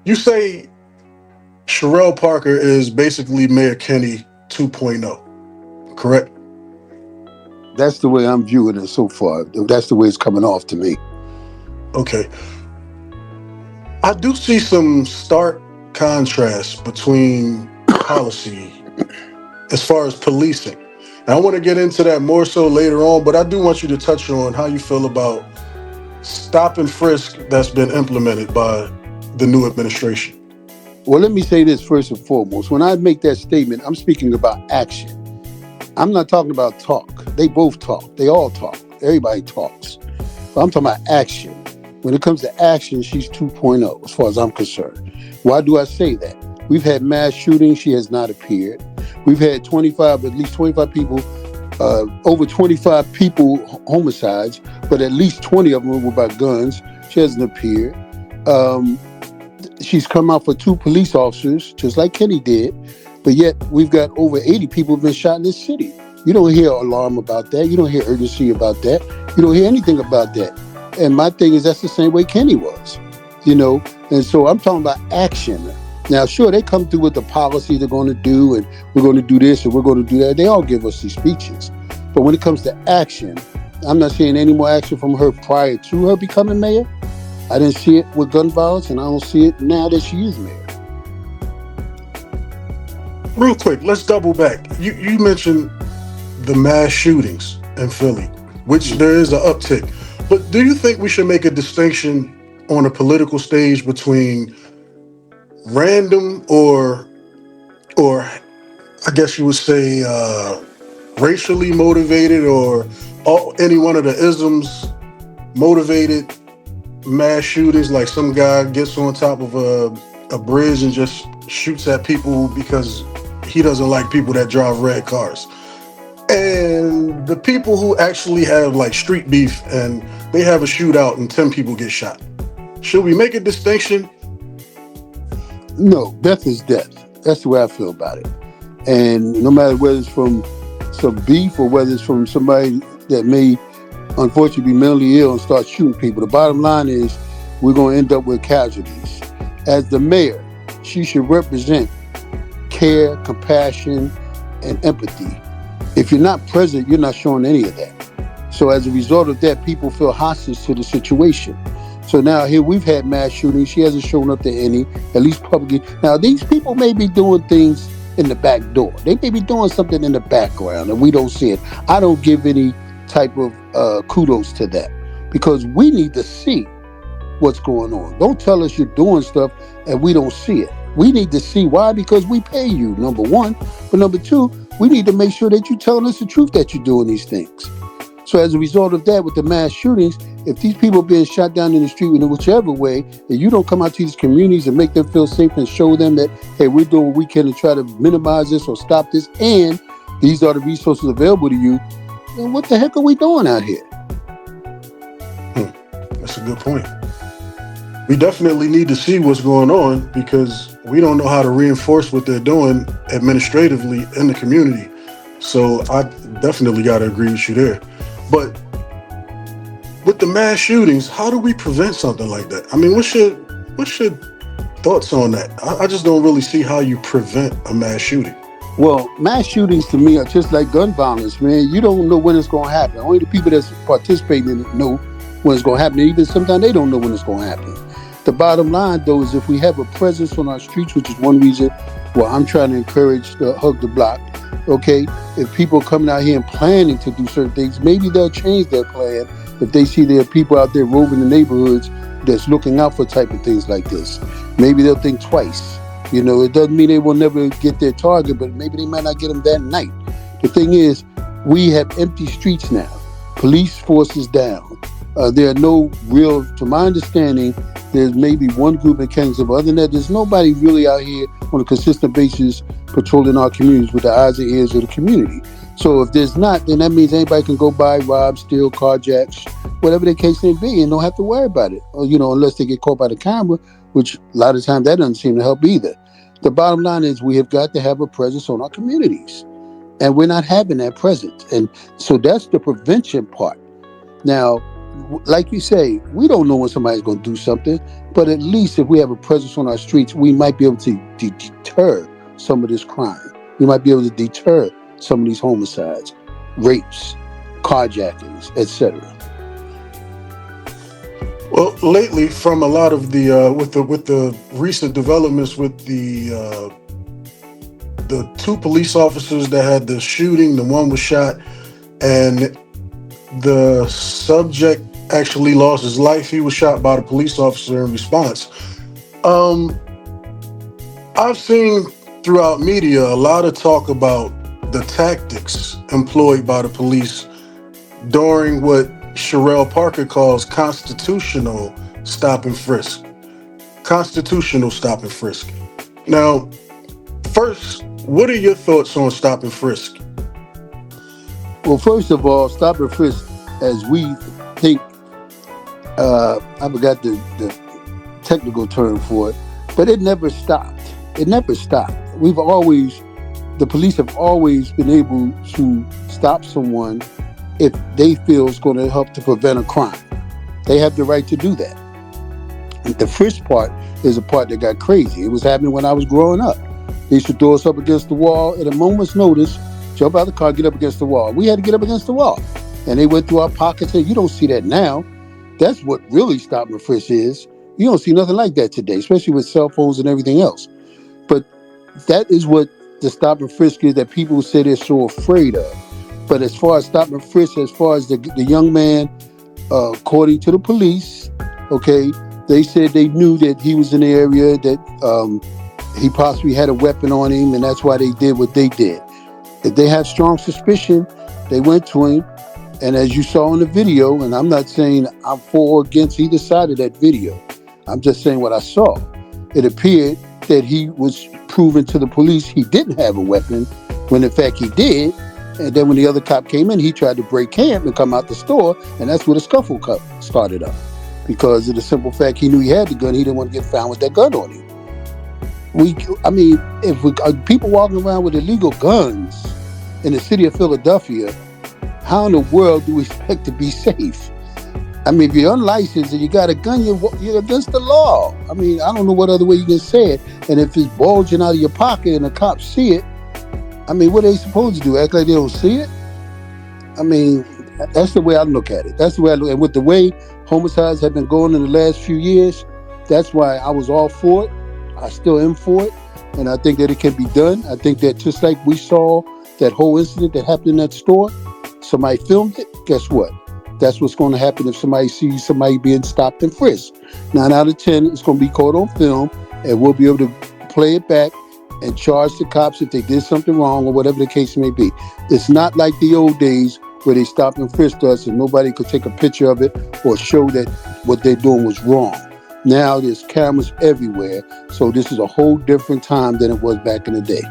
You say Cherelle Parker is basically Mayor Kenny 2.0, correct? That's the way I'm viewing it so far. That's the way it's coming off to me. Okay. I do see some stark contrast between policy as far as policing. And I want to get into that more so later on, but I do want you to touch on how you feel about stop and frisk that's been implemented by the new administration. Well, let me say this first and foremost. When I make that statement, I'm speaking about action. I'm not talking about talk. They both talk. They all talk. Everybody talks. But I'm talking about action. When it comes to action, she's 2.0 as far as I'm concerned. Why do I say that? We've had mass shootings. She has not appeared. We've had at least 25 people, over 25 people homicides, but at least 20 of them were by guns. She hasn't appeared. Um, she's come out for two police officers, just like Kenny did, but yet we've got over 80 people who've been shot in this city. You don't hear alarm about that. You don't hear urgency about that. You don't hear anything about that. And my thing is that's the same way Kenny was, you know. And so I'm talking about action. Now, sure, they come through with the policy they're going to do, and we're going to do this and we're going to do that. They all give us these speeches. But when it comes to action, I'm not seeing any more action from her prior to her becoming mayor. I didn't see it with gun violence, and I don't see it now that she is mayor. Real quick, let's double back. You mentioned the mass shootings in Philly, which there is an uptick. But do you think we should make a distinction on a political stage between random or I guess you would say racially motivated or any one of the isms motivated mass shootings, like some guy gets on top of a bridge and just shoots at people because he doesn't like people that drive red cars. And the people who actually have like street beef and they have a shootout and 10 people get shot. Should we make a distinction? No, death is death. That's the way I feel about it. And no matter whether it's from some beef or whether it's from somebody that may unfortunately be mentally ill and start shooting people, the bottom line is we're going to end up with casualties. As the mayor, she should represent care, compassion, and empathy. If you're not present, you're not showing any of that. So as a result of that, people feel hostage to the situation. So now here we've had mass shootings. She hasn't shown up to any, at least publicly. Now these people may be doing things in the back door. They may be doing something in the background and we don't see it. I don't give any type of kudos to that because we need to see what's going on. Don't tell us you're doing stuff and we don't see it. We need to see why, because we pay you, number one. But number two, we need to make sure that you're telling us the truth that you're doing these things. So as a result of that, with the mass shootings, if these people are being shot down in the street in whichever way, and you don't come out to these communities and make them feel safe and show them that, hey, we're doing what we can to try to minimize this or stop this, and these are the resources available to you, then what the heck are we doing out here? That's a good point. We definitely need to see what's going on because we don't know how to reinforce what they're doing administratively in the community. So I definitely got to agree with you there. But with the mass shootings, how do we prevent something like that? I mean, what's your thoughts on that? I just don't really see how you prevent a mass shooting. Well, mass shootings to me are just like gun violence, man. You don't know when it's going to happen. Only the people that's participating in it know when it's going to happen. Even sometimes they don't know when it's going to happen. The bottom line, though, is if we have a presence on our streets, which is one reason why I'm trying to encourage the Hug the Block, okay? If people are coming out here and planning to do certain things, maybe they'll change their plan if they see there are people out there roving the neighborhoods that's looking out for type of things like this. Maybe they'll think twice. You know, it doesn't mean they will never get their target, but maybe they might not get them that night. The thing is, we have empty streets now. Police force is down. There are no real, to my understanding, there's maybe one group in Kansas, but other than that, there's nobody really out here on a consistent basis patrolling our communities with the eyes and ears of the community. So if there's not, then that means anybody can go by, rob, steal, carjack, whatever the case may be, and don't have to worry about it. Or, you know, unless they get caught by the camera, which a lot of times that doesn't seem to help either. The bottom line is we have got to have a presence on our communities, and we're not having that presence. And so that's the prevention part. Now, like you say, we don't know when somebody's going to do something, but at least if we have a presence on our streets, we might be able to deter some of this crime. We might be able to deter some of these homicides, rapes, carjackings, etc. Well, lately, from a lot of the with the recent developments with the two police officers that had the shooting, the one was shot, and the subject actually lost his life. He was shot by the police officer in response. Um, I've seen throughout media a lot of talk about the tactics employed by the police during what Cherelle Parker calls constitutional stop and frisk. Constitutional stop and frisk. Now, first, what are your thoughts on stop and frisk? Well, first of all, stop and frisk, as we think, I forgot the technical term for it, but it never stopped. It never stopped. The police have always been able to stop someone if they feel it's going to help to prevent a crime. They have the right to do that. And the frisk part is a part that got crazy. It was happening when I was growing up. They used to throw us up against the wall at a moment's notice, jump out of the car, get up against the wall. We had to get up against the wall. And they went through our pockets, and you don't see that now. That's what really stop and frisk is. You don't see nothing like that today, especially with cell phones and everything else. But that is what the stop and frisk is that people say they're so afraid of. But as far as stop and frisk, as far as the young man, according to the police, okay, they said they knew that he was in the area, that he possibly had a weapon on him, and that's why they did what they did. If they have strong suspicion, they went to him, and as you saw in the video, and I'm not saying I'm for or against either side of that video, I'm just saying what I saw. It appeared that he was proven to the police he didn't have a weapon, when in fact he did. And then when the other cop came in, he tried to break camp and come out the store, and that's where the scuffle started up. Because of the simple fact he knew he had the gun, he didn't want to get found with that gun on him. If people walking around with illegal guns in the city of Philadelphia, how in the world do we expect to be safe? I mean, if you're unlicensed and you got a gun, you're against the law. I mean, I don't know what other way you can say it. And if it's bulging out of your pocket and the cops see it, I mean, what are they supposed to do? Act like they don't see it? I mean, that's the way I look at it. That's the way I look. And with the way homicides have been going in the last few years, that's why I was all for it. I still am for it. And I think that it can be done. I think that just like we saw that whole incident that happened in that store, somebody filmed it. Guess what? That's what's going to happen if somebody sees somebody being stopped and frisked. 9 out of 10, it's going to be caught on film, and we'll be able to play it back and charge the cops if they did something wrong or whatever the case may be. It's not like the old days where they stopped and frisked us and nobody could take a picture of it or show that what they're doing was wrong. Now there's cameras everywhere, so this is a whole different time than it was back in the day.